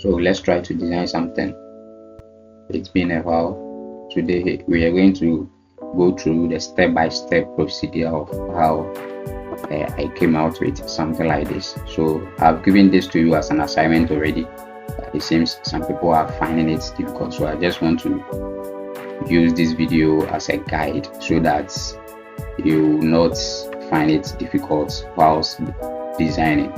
So let's try to design something. It's been a while. Today we are going to go through the step-by-step procedure of how I came out with something like this. So I've given this to you as an assignment already, but it seems some people are finding it difficult, so I just want to use this video as a guide so that you will not find it difficult whilst designing.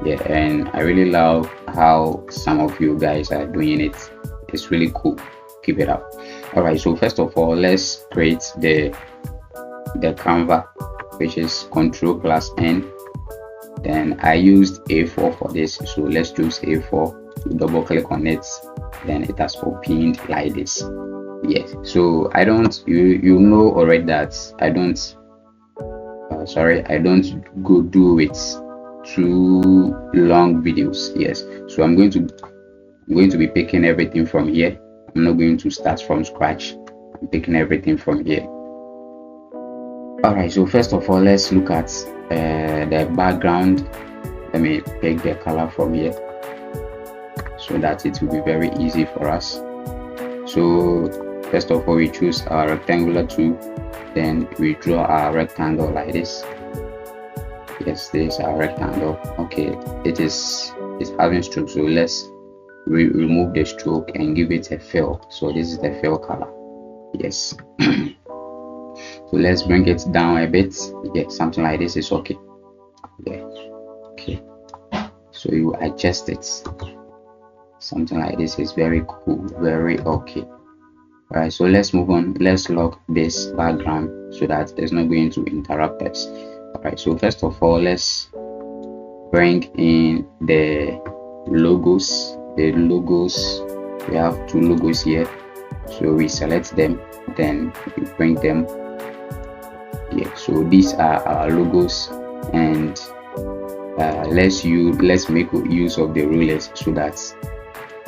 Yeah, and I really love how some of you guys are doing it. It's really cool. Keep it up. All right, so first of all, let's create the canvas, which is Ctrl+N. Then I used A4 for this, so let's choose A4, double click on it, then it has opened like this. Yes, so I don't, you know already that I don't go do it too long videos. Yes, so I'm going to be picking everything from here. I'm not going to start from scratch. I'm picking everything from here. All right, so first of all, let's look at the background. Let me pick the color from here so that it will be very easy for us. So first of all, we choose our rectangular tool, then we draw our rectangle like this. Yes, this is our rectangle. Okay, it's having stroke, so let's remove the stroke and give it a fill. So this is the fill color. Yes. So let's bring it down a bit. Yeah, something like this is okay. Yeah, okay. So you adjust it. Something like this is very cool, very okay. All right, so let's move on. Let's lock this background so that it's not going to interrupt us. All right, so first of all, let's bring in the logos. We have two logos here, so we select them, then we bring them. Yeah, so these are our logos, and let's make use of the rulers so that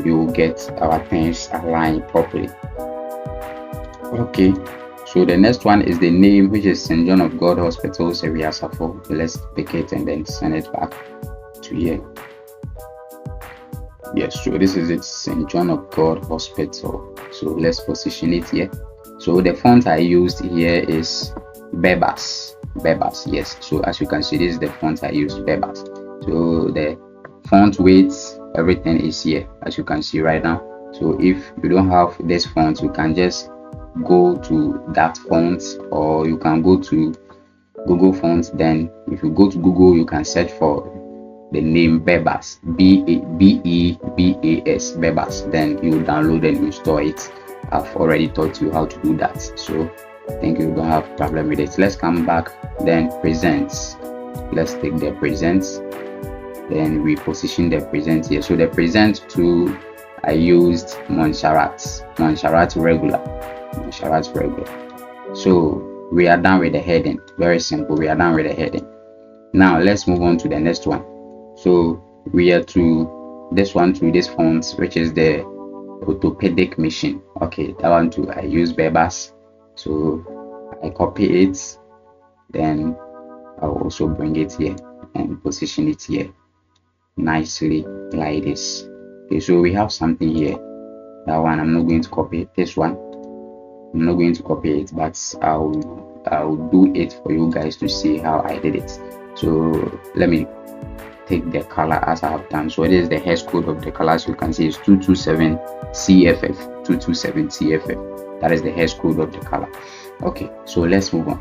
you will get our things aligned properly. Okay, so the next one is the name, which is St. John of God Hospital, Sefwi, Asafo. Let's pick it and then send it back to here. Yes, so this is it, St. John of God Hospital. So let's position it here. So the font I used here is Bebas. Yes, so as you can see, this is the font I used, Bebas. So the font weight, everything is here, as you can see right now. So if you don't have this font, you can just go to that font, or you can go to Google Fonts. Then if you go to Google, you can search for the name Bebas, B-E-B-A-S, Bebas. Then you download and install it. I've already taught you how to do that, so I think you don't have problem with it. Let's come back, then presents. Let's take the presents, then we position the present here. So the present tool I used Montserrat regular. So we are done with the heading. Very simple. We are done with the heading. Now let's move on to the next one. So we are to this one, to this font, which is the Orthopedic machine. Okay, that one too I use Bebas. So I copy it, then I'll also bring it here and position it here nicely like this. Okay, so we have something here. That one I'm not going to copy. This one I'm not going to copy it, but I'll do it for you guys to see how I did it. So let me take the color as I have done. So it is the hash code of the color. As you can see, it's 227 CFF. 227 CFF. That is the hash code of the color. Okay, so let's move on.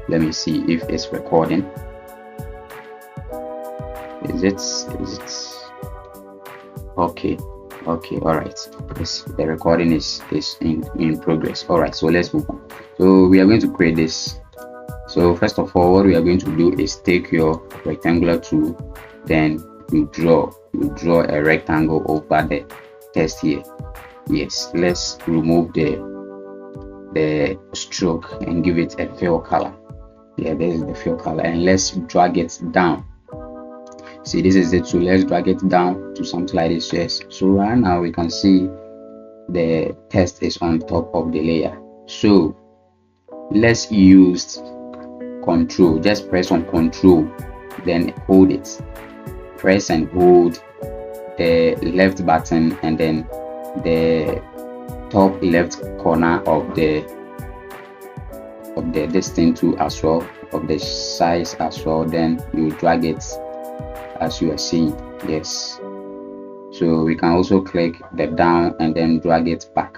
Let me see if it's recording. Is it okay? All right, the recording is in progress. All right, so let's move on. So we are going to create this. So first of all, what we are going to do is take your rectangular tool, then you draw a rectangle over the text here. Yes, let's remove the stroke and give it a fill color. Yeah, this is the fill color, and let's drag it down. See, this is it. So let's drag it down to something like this. Yes, so right now we can see the text is on top of the layer. So let's use Control. Just press on Control, then hold it. Press and hold the left button and then the top left corner of the distance too as well, of the size as well. Then you drag it as you are seeing. Yes, so we can also click the down and then drag it back.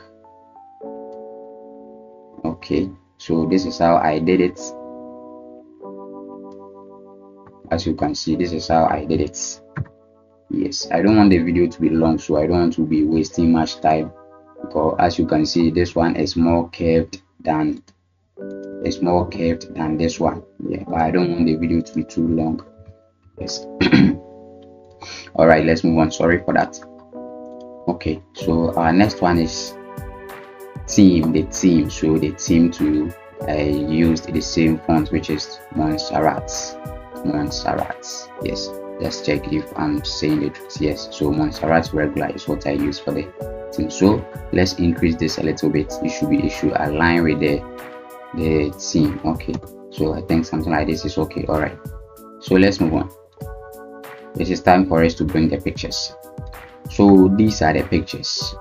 Okay, so this is how I did it. As you can see, this is how I did it. Yes, I don't want the video to be long, so I don't want to be wasting much time, because as you can see, this one is more curved than this one. Yeah, but I don't want the video to be too long. Yes. All right, let's move on. Sorry for that. Okay, so our next one is the theme. So the theme to I used the same font, which is Montserrat. Yes, let's check if I'm saying the truth. Yes, so Montserrat regular is what I use for the theme. So let's increase this a little bit. It should align with the theme. Okay, so I think something like this is okay. All right, so let's move on. This is time for us to bring the pictures. So these are the pictures.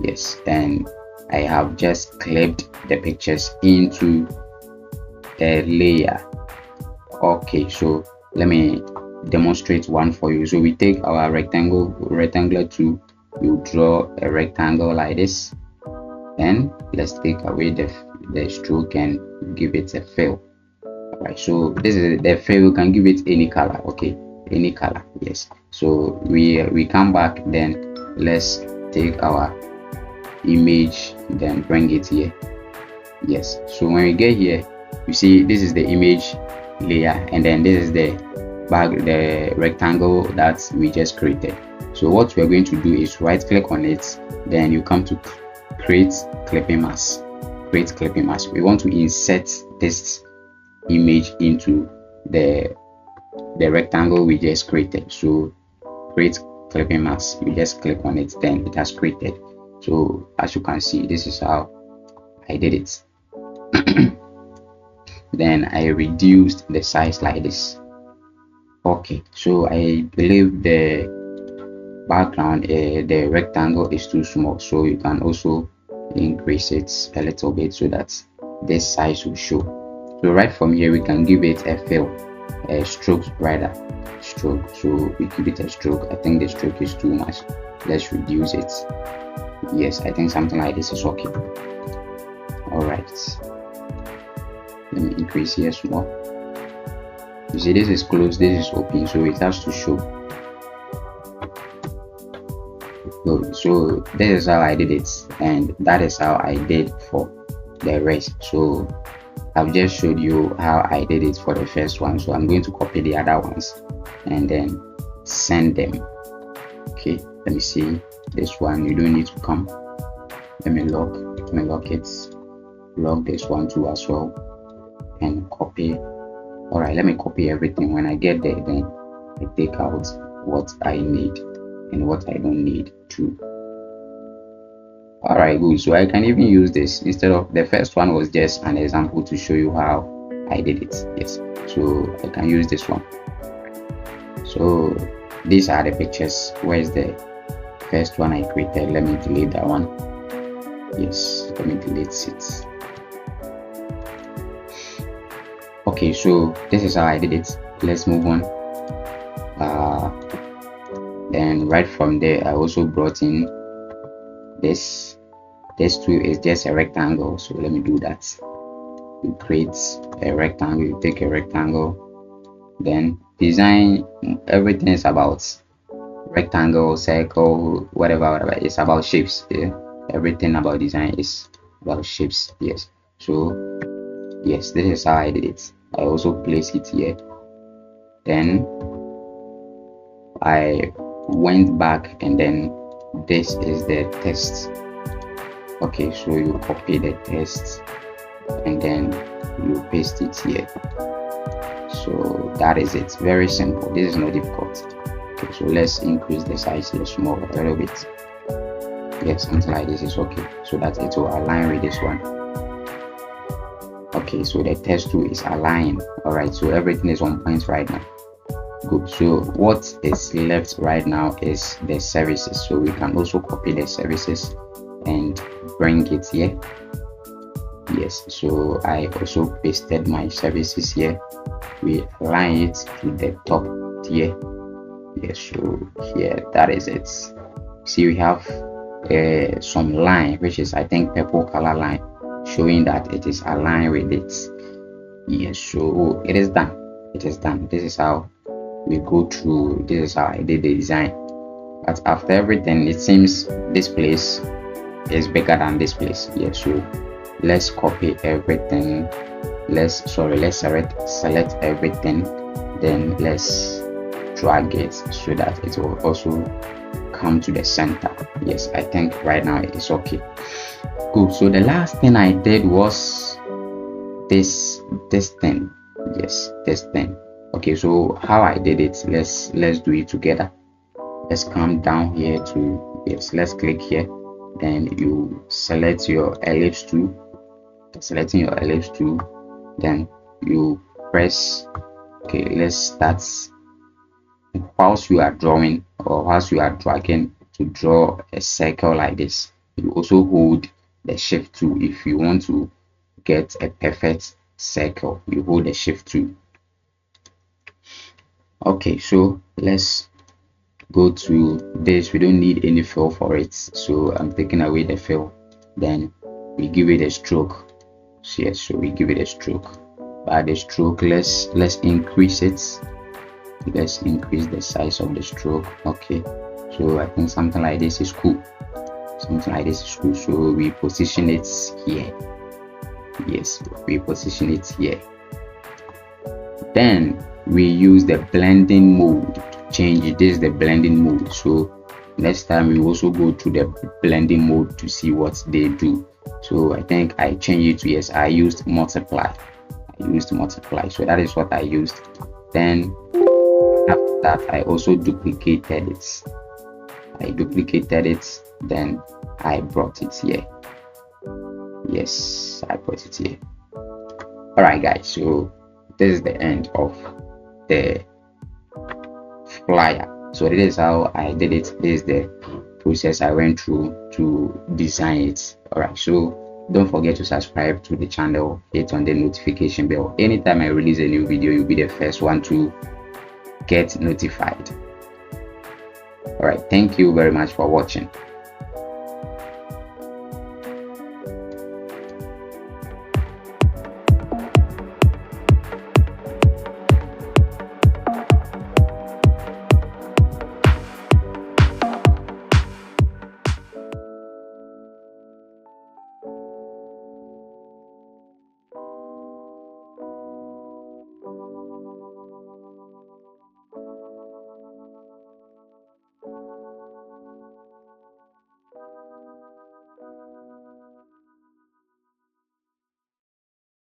Yes, and I have just clipped the pictures into the layer. Okay, so let me demonstrate one for you. So we take our rectangular tool, you draw a rectangle like this, and let's take away the stroke and give it a fill. Alright, so this is the fill. You can give it any color. Okay, any color. Yes, so we come back, then let's take our image, then bring it here. Yes, so when we get here, you see this is the image layer, and then this is the rectangle that we just created. So what we're going to do is right click on it, then you come to create clipping mask. We want to insert this image into the rectangle we just created. So create clipping mask, you just click on it, then it has created. So as you can see, this is how I did it. Then I reduced the size like this. Okay, so I believe the background, the rectangle is too small, so you can also increase it a little bit so that this size will show. So right from here we can give it a fill, a stroke. So we give it a stroke. I think the stroke is too much. Let's reduce it. Yes, I think something like this is okay. All right, let me increase here small. You see, this is closed, this is open, so it has to show. Good. So this is how I did it, and that is how I did for the rest. So I've just showed you how I did it for the first one, so I'm going to copy the other ones and then send them. Okay, let me see this one. You don't need to come. Let me lock it, lock this one too as well, and copy. All right, let me copy everything. When I get there, then I take out what I need and what I don't need too. All right, good. So I can even use this instead of the first one was just an example to show you how I did it. Yes, so I can use this one. So these are the pictures. Where's the first one I created? Let me delete that one. Yes, let me delete it. Okay, so this is how I did it. Let's move on. Then right from there, I also brought in this tool is just a rectangle, so let me do that. You create a rectangle, you take a rectangle, then design. Everything is about rectangle, circle, whatever. It's about shapes. Yeah, everything about design is about shapes. Yes, so yes, this is how I did it. I also place it here, then I went back, and then this is the text. Okay, so you copy the text and then you paste it here. So that is it. Very simple. This is not difficult. Okay, so let's increase the size here small a little bit. Yes, something like this is okay, so that it will align with this one. Okay, so the text tool is aligned. All right, so everything is on point right now. Good. So what is left right now is the services. So we can also copy the services and bring it here. Yes, so I also pasted my services here. We align it to the top here. Yes, so here, that is it. See, we have some line, which is, I think, purple color line, showing that it is aligned with it. Yes, so it is done. It is done. This is how we go through. This is how I did the design. But after everything, it seems this place is bigger than this place. Yes, so let's copy everything. Let's select everything. Then let's drag it so that it will also come to the center. Yes, I think right now it is okay. Good. So the last thing I did was this thing. Yes, this thing. Okay, so how I did it, let's do it together. Let's come down here to, yes, let's click here. Then you select your ellipse tool. Selecting your ellipse tool, then you press. Okay, let's start. Whilst you are drawing or whilst you are dragging to draw a circle like this, you also hold the shift tool. If you want to get a perfect circle, you hold the shift tool. Okay, so let's go to this. We don't need any fill for it, so I'm taking away the fill. Then we give it a stroke. So yes, so we give it a stroke. By the stroke, let's increase it. Let's increase the size of the stroke. Okay, so I think something like this is cool. Something like this is cool. So we position it here. Yes, we position it here. Then we use the blending mode to change it. This is the blending mode. So next time we also go to the blending mode to see what they do. So I think I changed it to, yes, I used multiply. So that is what I used. Then after that, I also duplicated it. Then I brought it here. Yes, I brought it here. All right, guys, so this is the end of the flyer. So this is how I did it. This is the process I went through to design it. All right, so don't forget to subscribe to the channel, hit on the notification bell. Anytime I release a new video, you'll be the first one to get notified. All right, thank you very much for watching.